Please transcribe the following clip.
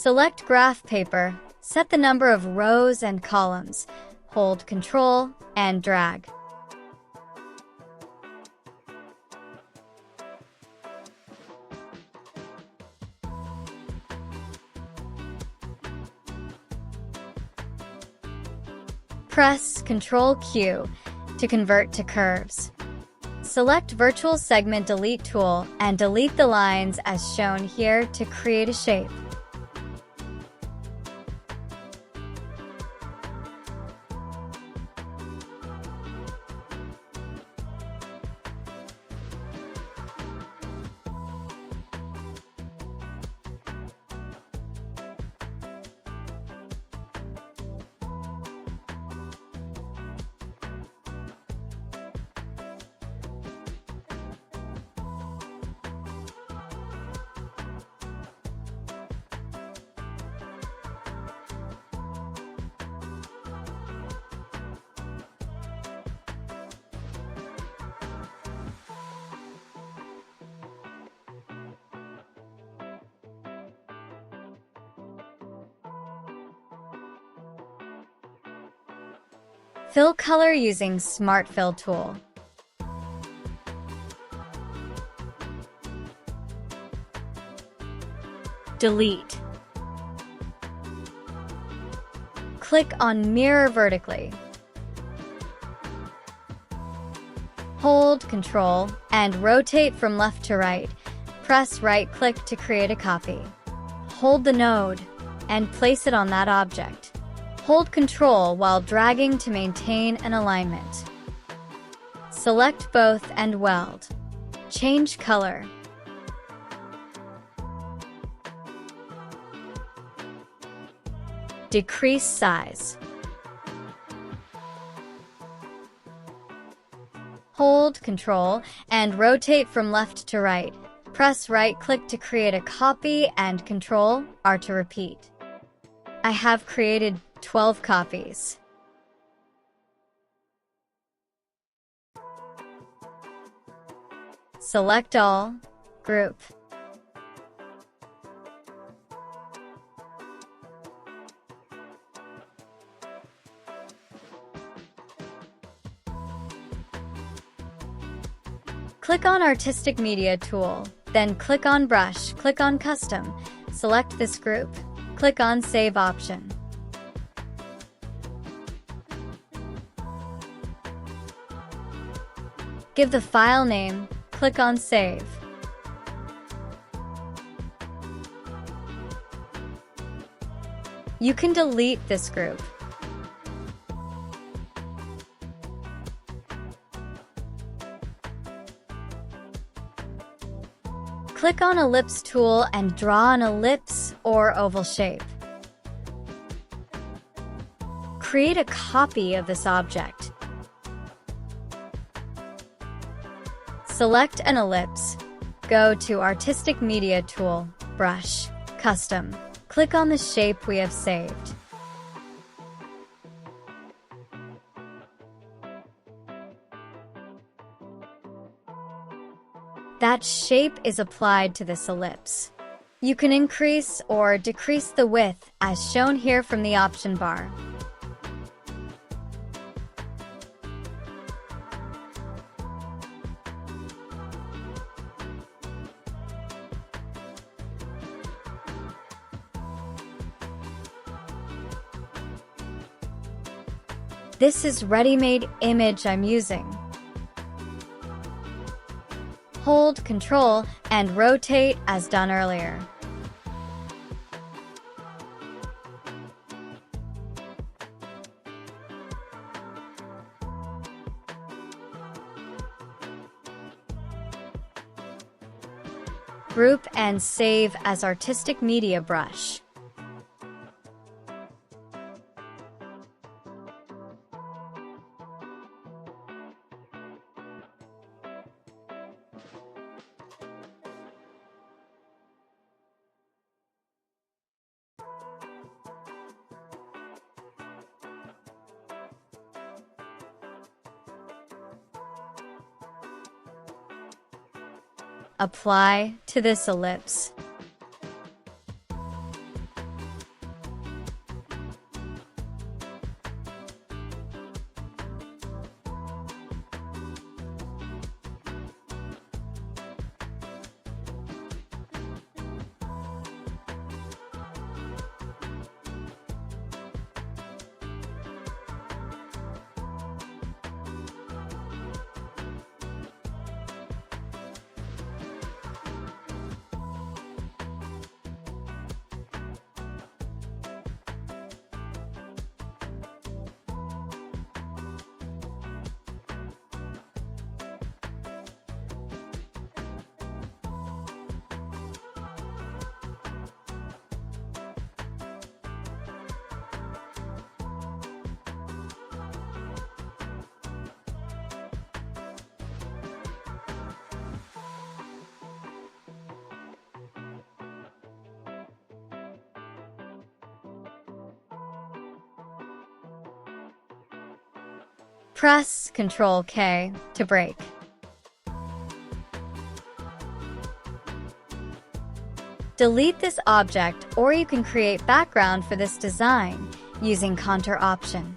Select graph paper, set the number of rows and columns, hold Ctrl and drag. Press Ctrl-Q to convert to curves. Select Virtual Segment Delete tool and delete the lines as shown here to create a shape. Fill color using Smart Fill tool. Delete. Click on Mirror vertically. Hold Ctrl and rotate from left to right. Press right-click to create a copy. Hold the node and place it on that object. Hold Ctrl while dragging to maintain an alignment. Select both and weld. Change color. Decrease size. Hold Ctrl and rotate from left to right. Press right-click to create a copy and Ctrl-R to repeat. I have created 12 copies. Select all, group. Click on Artistic Media tool, then click on Brush, click on Custom, select this group, click on Save option. Give the file name, click on Save. You can delete this group. Click on Ellipse tool and draw an ellipse or oval shape. Create a copy of this object. Select an ellipse. Go to Artistic Media tool, Brush, Custom. Click on the shape we have saved. That shape is applied to this ellipse. You can increase or decrease the width as shown here from the option bar. This is ready-made image I'm using. Hold Ctrl and rotate as done earlier. Group and save as Artistic Media Brush. Apply to this ellipse. Press Ctrl K to break. Delete this object, or you can create background for this design using Contour option.